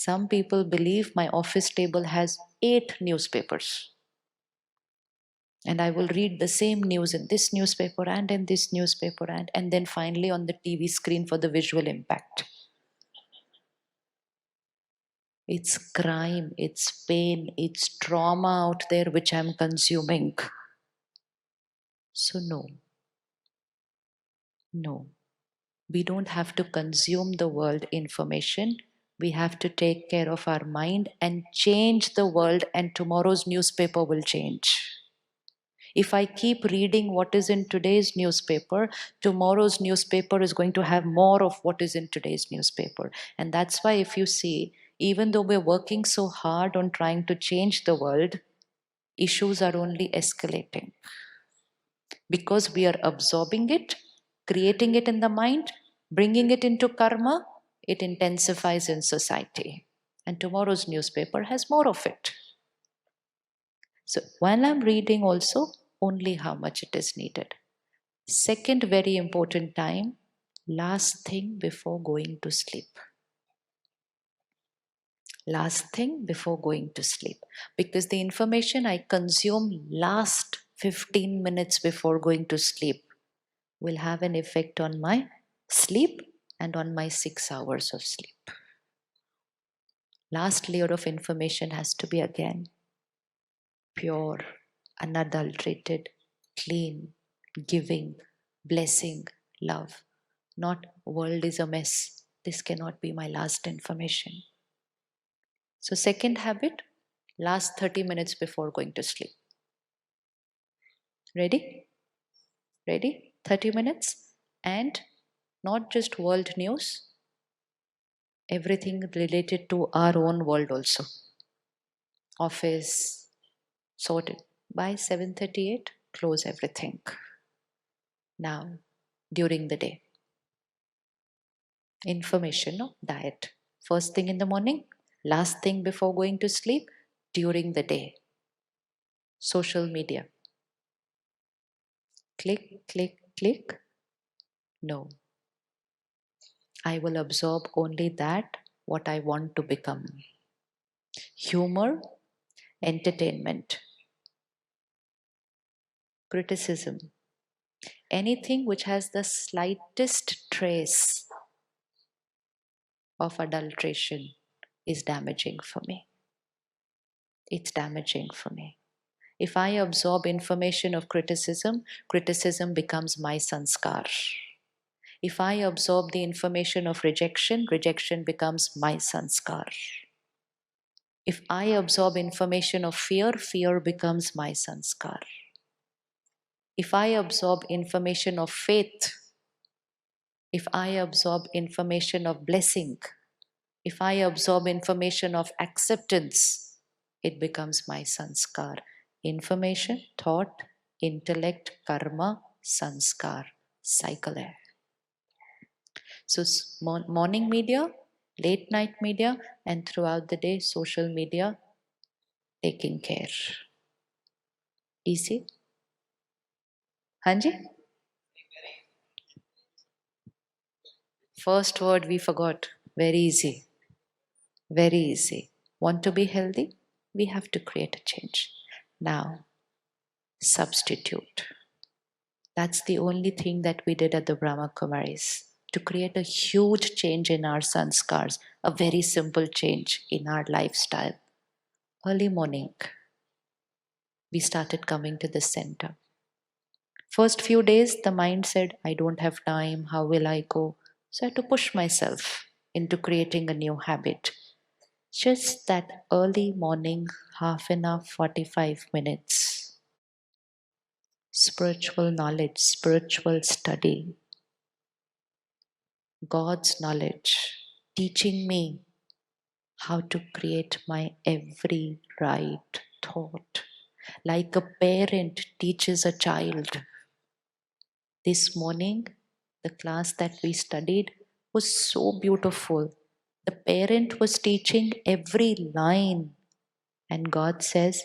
Some people believe my office table has 8 newspapers. And I will read the same news in this newspaper and in this newspaper and then finally on the TV screen for the visual impact. It's crime, it's pain, it's trauma out there which I'm consuming. So, no. We don't have to consume the world information. We have to take care of our mind and change the world, and tomorrow's newspaper will change. If I keep reading what is in today's newspaper, tomorrow's newspaper is going to have more of what is in today's newspaper. And that's why, if you see, even though we're working so hard on trying to change the world, issues are only escalating. Because we are absorbing it, creating it in the mind, bringing it into karma, it intensifies in society. And tomorrow's newspaper has more of it. So while I'm reading also, only how much it is needed. Second very important time, last thing before going to sleep. Last thing before going to sleep. Because the information I consume last 15 minutes before going to sleep will have an effect on my sleep and on my 6 hours of sleep. Last layer of information has to be again pure, unadulterated, clean, giving, blessing, love. Not world is a mess. This cannot be my last information. So, second habit, last 30 minutes before going to sleep. Ready? Ready? 30 minutes. And not just world news, everything related to our own world also. Office, sorted. By 7:38, close everything. Now, during the day. Information, no? Diet. First thing in the morning, last thing before going to sleep, during the day. Social media. Click, click, click. No. I will absorb only that what I want to become. Humor, entertainment, criticism, anything which has the slightest trace of adulteration is damaging for me. It's damaging for me. If I absorb information of criticism, criticism becomes my sanskar. If I absorb the information of rejection, rejection becomes my sanskar. If I absorb information of fear, fear becomes my sanskar. If I absorb information of faith, if I absorb information of blessing, if I absorb information of acceptance, it becomes my sanskar. Information, thought, intellect, karma, sanskar, cycle hai. So morning media, late night media, and throughout the day social media, taking care. Easy? Hanji? First word we forgot. Very easy. Very easy. Want to be healthy? We have to create a change. Now, substitute. That's the only thing that we did at the Brahma Kumaris, to create a huge change in our sanskars, a very simple change in our lifestyle. Early morning, we started coming to the center. First few days, the mind said, I don't have time, how will I go? So I had to push myself into creating a new habit. Just that early morning, half an hour, 45 minutes. Spiritual knowledge, spiritual study, God's knowledge, teaching me how to create my every right thought. Like a parent teaches a child. This morning, the class that we studied was so beautiful. The parent was teaching every line, and God says,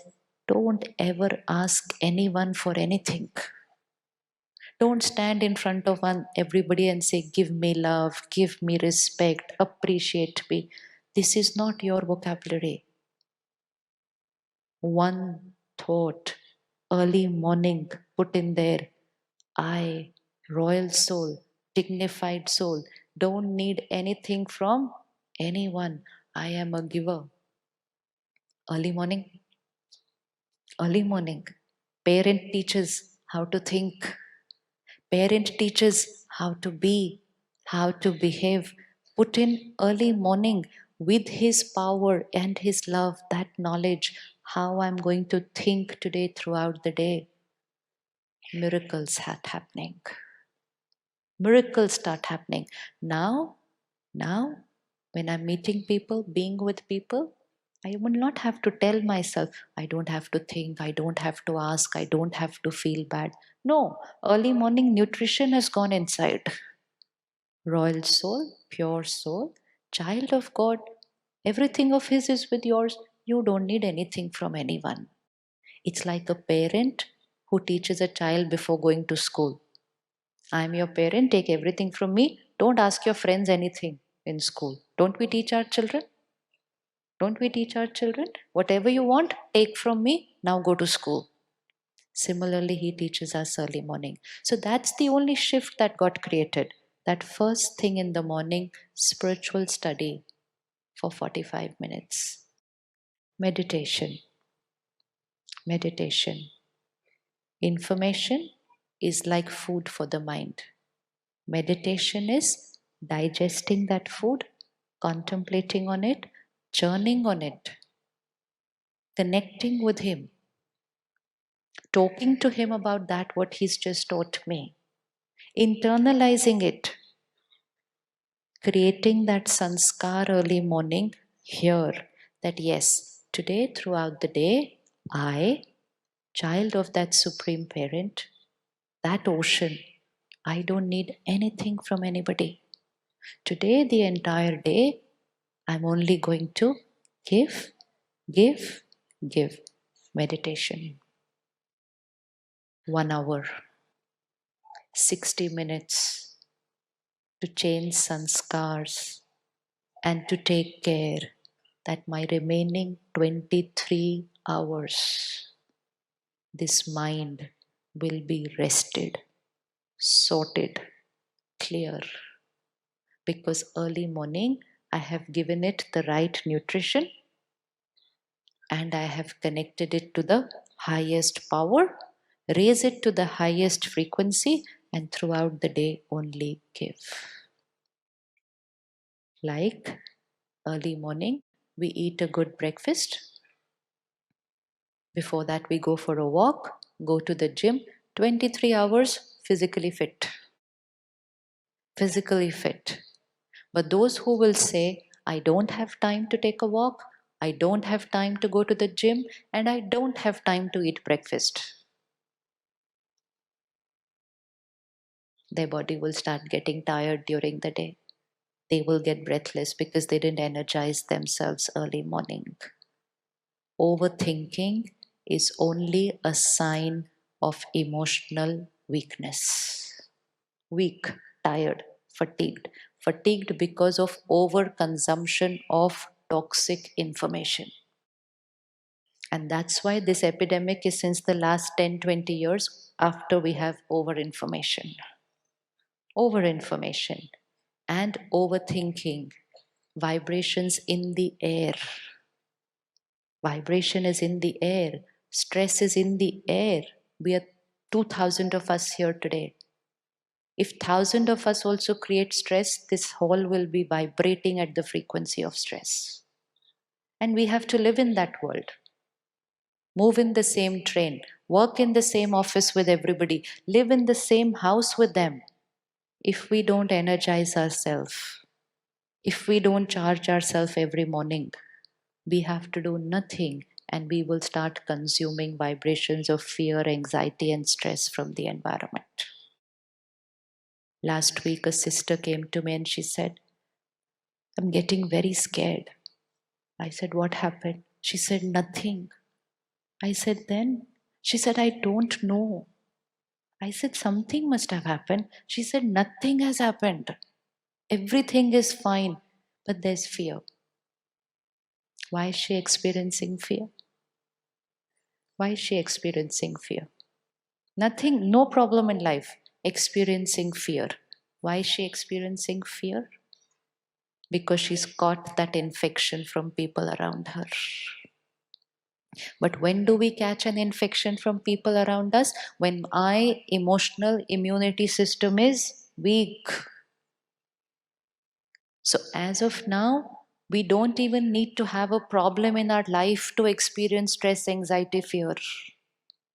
don't ever ask anyone for anything. Don't stand in front of everybody and say, give me love, give me respect, appreciate me. This is not your vocabulary. One thought, early morning, put in there. I, royal soul, dignified soul, don't need anything from anyone. I am a giver. Early morning, early morning. Parent teaches how to think. Parent teaches how to be, how to behave. Put in early morning with his power and his love, that knowledge, how I'm going to think today throughout the day. Miracles start happening. Miracles start happening. Now, when I'm meeting people, being with people, I will not have to tell myself, I don't have to think, I don't have to ask, I don't have to feel bad. No, early morning nutrition has gone inside. Royal soul, pure soul, child of God, everything of His is with yours. You don't need anything from anyone. It's like a parent who teaches a child before going to school. I'm your parent, take everything from me. Don't ask your friends anything in school. Don't we teach our children? Don't we teach our children? Whatever you want, take from me, now go to school. Similarly, he teaches us early morning. So that's the only shift that got created. That first thing in the morning, spiritual study for 45 minutes. Meditation. Meditation. Information is like food for the mind. Meditation is digesting that food, contemplating on it, churning on it, connecting with Him, talking to Him about that what He's just taught me, internalizing it, creating that sanskar early morning here, that yes, today throughout the day, I, child of that Supreme Parent, that ocean, I don't need anything from anybody. Today, the entire day, I'm only going to give, give, give. Meditation. 1 hour, 60 minutes to change sanskars and to take care that my remaining 23 hours, this mind will be rested, sorted, clear. Because early morning, I have given it the right nutrition and I have connected it to the highest power, raise it to the highest frequency, and throughout the day only give. Like early morning, we eat a good breakfast. Before that, we go for a walk, go to the gym, 23 hours physically fit. Physically fit. But those who will say, I don't have time to take a walk, I don't have time to go to the gym, and I don't have time to eat breakfast, their body will start getting tired during the day. They will get breathless because they didn't energize themselves early morning. Overthinking is only a sign of emotional weakness. Weak, tired, fatigued. Fatigued because of overconsumption of toxic information. And that's why this epidemic is since the last 10, 20 years after we have overinformation. Overinformation and overthinking. Vibrations in the air. Vibration is in the air. Stress is in the air. We are 2,000 of us here today. If 1,000 of us also create stress, this whole will be vibrating at the frequency of stress. And we have to live in that world. Move in the same train. Work in the same office with everybody. Live in the same house with them. If we don't energize ourselves, if we don't charge ourselves every morning, we have to do nothing and we will start consuming vibrations of fear, anxiety, and stress from the environment. Last week, a sister came to me and she said, I'm getting very scared. I said, what happened? She said, nothing. I said, then? She said, I don't know. I said, something must have happened. She said, nothing has happened. Everything is fine, but there's fear. Why is she experiencing fear? Why is she experiencing fear? Nothing, no problem in life. Experiencing fear. Why is she experiencing fear? Because she's caught that infection from people around her. But when do we catch an infection from people around us? When my emotional immunity system is weak. So, as of now, we don't even need to have a problem in our life to experience stress, anxiety, fear.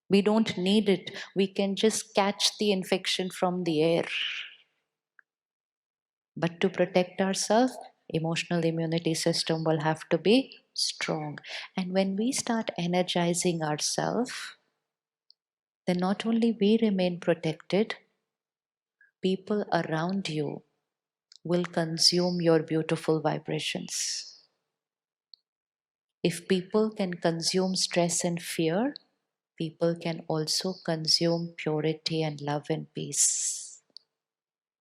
We don't need it. We can just catch the infection from the air. But to protect ourselves, emotional immunity system will have to be strong. And when we start energizing ourselves, then not only we remain protected, people around you will consume your beautiful vibrations. If people can consume stress and fear, people can also consume purity and love and peace.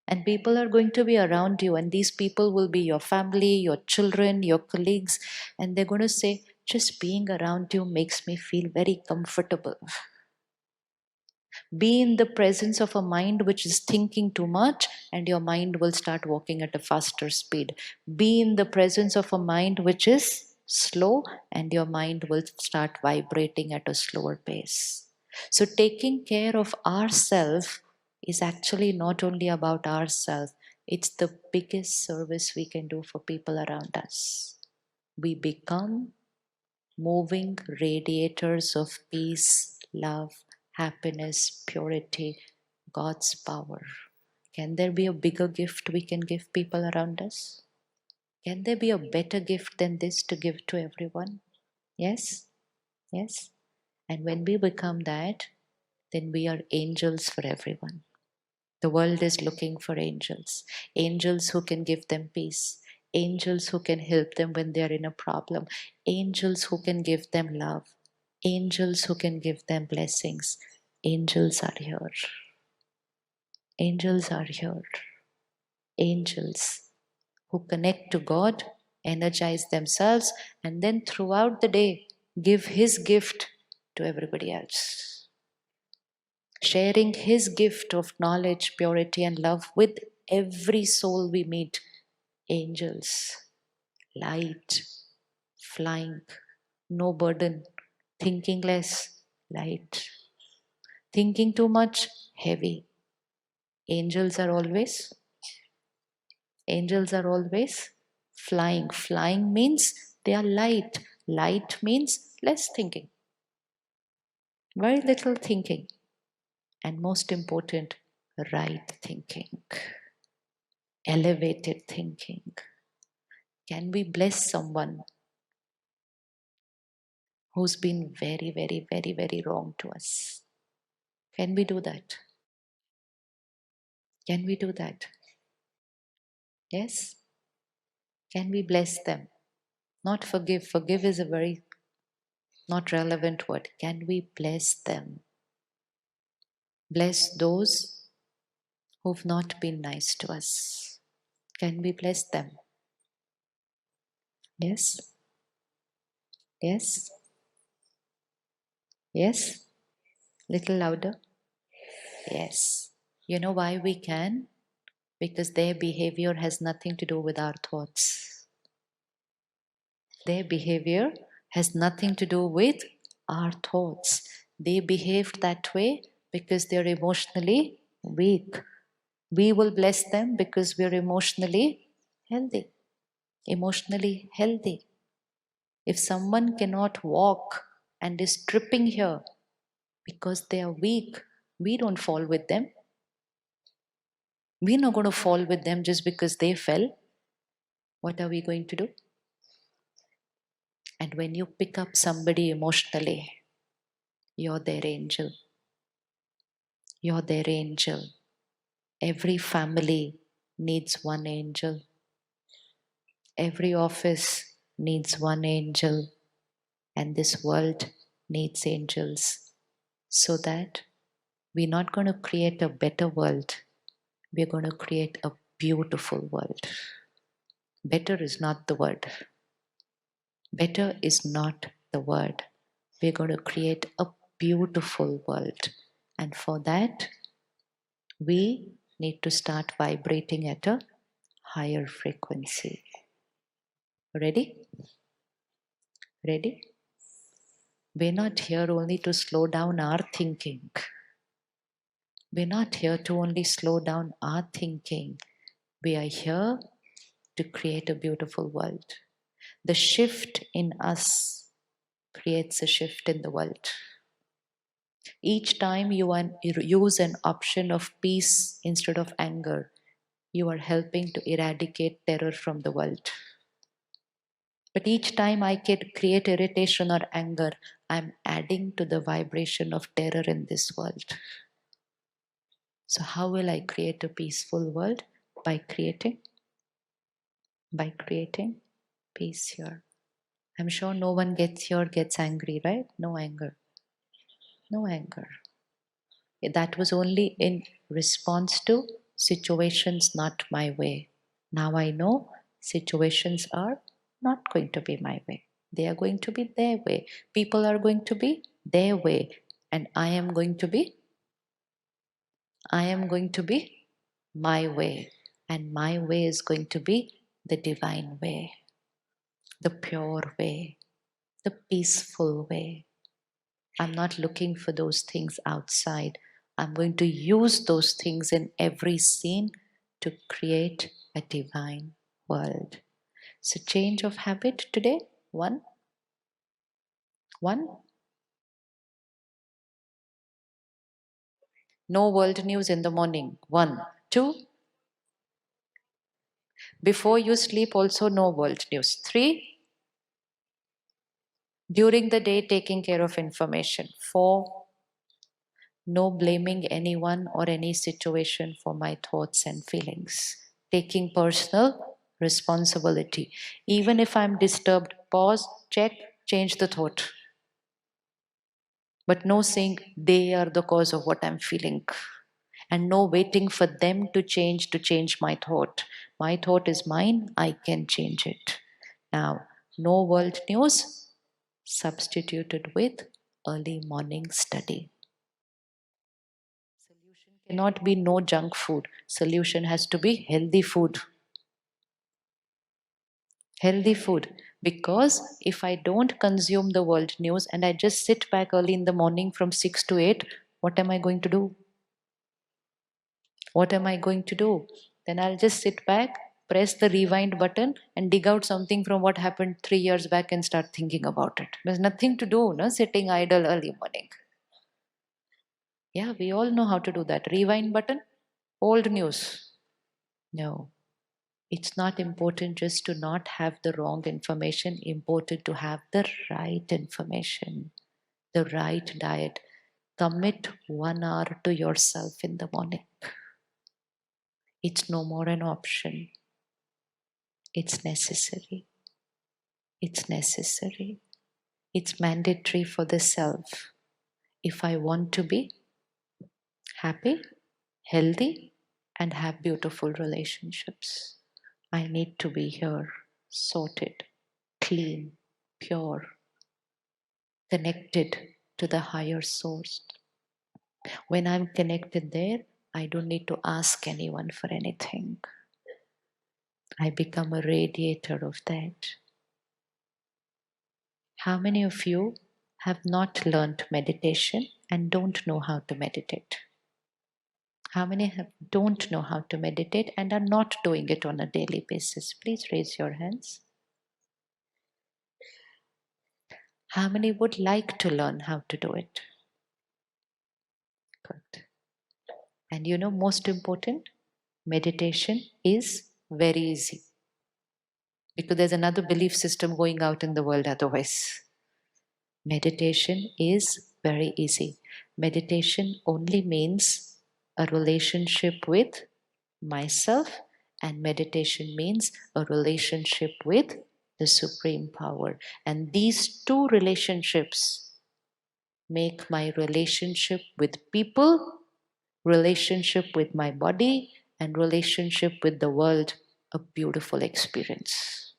And people are going to be around you, and these people will be your family, your children, your colleagues, and they're going to say, just being around you makes me feel very comfortable. Be in the presence of a mind which is thinking too much, and your mind will start walking at a faster speed. Be in the presence of a mind which is slow, and your mind will start vibrating at a slower pace. So, taking care of ourselves is actually not only about ourselves, it's the biggest service we can do for people around us. We become moving radiators of peace, love, happiness, purity, God's power. Can there be a bigger gift we can give people around us? Can there be a better gift than this to give to everyone? Yes? Yes? And when we become that, then we are angels for everyone. The world is looking for angels who can give them peace, angels who can help them when they are in a problem, angels who can give them love, angels who can give them blessings. Angels are here. Angels are here. Angels who connect to God, energize themselves, and then throughout the day give His gift to everybody else. Sharing His gift of knowledge, purity, and love with every soul we meet. Angels, light, flying, no burden, thinking less, light, thinking too much, heavy. Angels are always, angels are always flying. Flying means they are light. Light means less thinking, very little thinking, and most important, right thinking, elevated thinking. Can we bless someone who's been very, very, very, very wrong to us? Can we do that? Can we do that? Yes? Can we bless them? Not forgive. Forgive is a very not relevant word. Can we bless them? Bless those who've not been nice to us. Can we bless them? Yes? Yes? Yes? Little louder? Yes. You know why we can? Because their behavior has nothing to do with our thoughts. Their behavior has nothing to do with our thoughts. They behaved that way because they're emotionally weak. We will bless them because we're emotionally healthy. Emotionally healthy. If someone cannot walk and is tripping here because they are weak, we don't fall with them. We're not going to fall with them just because they fell. What are we going to do? And when you pick up somebody emotionally, you're their angel. You're their angel. Every family needs one angel. Every office needs one angel. And this world needs angels. So that we're not going to create a better world. We're going to create a beautiful world. Better is not the word. Better is not the word. We're going to create a beautiful world. And for that, we need to start vibrating at a higher frequency. Ready? Ready? We're not here only to slow down our thinking. We're not here to only slow down our thinking. We are here to create a beautiful world. The shift in us creates a shift in the world. Each time you use an option of peace instead of anger, you are helping to eradicate terror from the world. But each time I can create irritation or anger, I'm adding to the vibration of terror in this world. So how will I create a peaceful world? By creating peace here. I'm sure no one gets angry, right? No anger. No anger. That was only in response to situations not my way. Now I know situations are not going to be my way. They are going to be their way. People are going to be their way. And I am going to be my way. And my way is going to be the divine way, the pure way, the peaceful way. I'm not looking for those things outside. I'm going to use those things in every scene to create a divine world. So, change of habit today. One. No world news in the morning. One. Two. Before you sleep, also no world news. Three. During the day, taking care of information. Four. No blaming anyone or any situation for my thoughts and feelings. Taking personal responsibility. Even if I'm disturbed, pause, check, change the thought. But no saying they are the cause of what I'm feeling. And no waiting for them to change my thought. My thought is mine, I can change it. Now, no world news substituted with early morning study. Solution cannot be no junk food. Solution has to be healthy food. Healthy food. Because if I don't consume the world news and I just sit back early in the morning from 6 to 8, what am I going to do? What am I going to do? Then I'll just sit back, press the rewind button, and dig out something from what happened 3 years back and start thinking about it. There's nothing to do, no? Sitting idle early morning. Yeah, we all know how to do that. Rewind button, old news. No. It's not important just to not have the wrong information, important to have the right information, the right diet. Commit 1 hour to yourself in the morning. It's no more an option. It's necessary. It's necessary. It's mandatory for the self. If I want to be happy, healthy, and have beautiful relationships, I need to be here, sorted, clean, pure, connected to the higher source. When I'm connected there, I don't need to ask anyone for anything. I become a radiator of that. How many of you have not learned meditation and don't know how to meditate? How many don't know how to meditate and are not doing it on a daily basis? Please raise your hands. How many would like to learn how to do it? Good. And you know, most important, meditation is very easy because there's another belief system going out in the world otherwise. Meditation is very easy. Meditation only means a relationship with myself, and meditation means a relationship with the Supreme Power. And these two relationships make my relationship with people, relationship with my body, and relationship with the world a beautiful experience.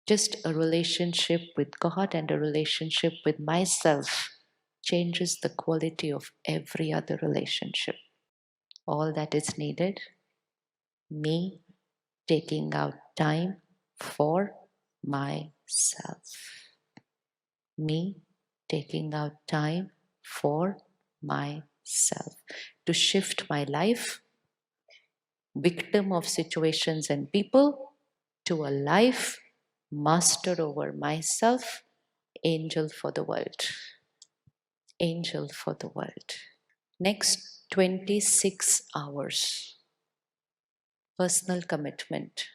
Just a relationship with God and a relationship with myself changes the quality of every other relationship. All that is needed, me taking out time for myself. Me taking out time for myself to shift my life, victim of situations and people, to a life master over myself, angel for the world. Angel for the world. Next 26 hours. Personal commitment.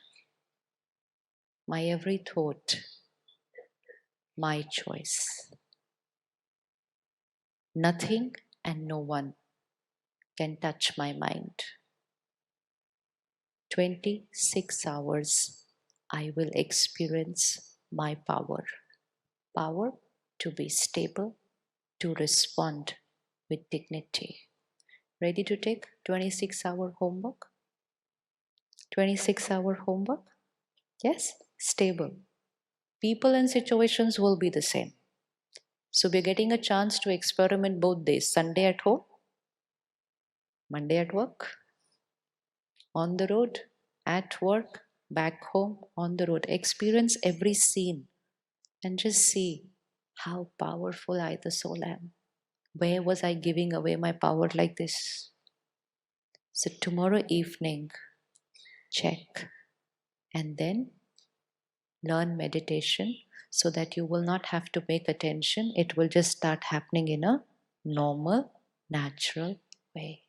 My every thought, my choice. Nothing and no one can touch my mind. 26 hours, I will experience my power. Power to be stable, to respond with dignity. Ready to take 26-hour homework? 26-hour homework? Yes, stable. People and situations will be the same. So we're getting a chance to experiment both days. Sunday at home, Monday at work, on the road, at work, back home, on the road. Experience every scene and just see how powerful I, the soul, am. Where was I giving away my power like this? So tomorrow evening, check and then learn meditation so that you will not have to make attention. It will just start happening in a normal, natural way.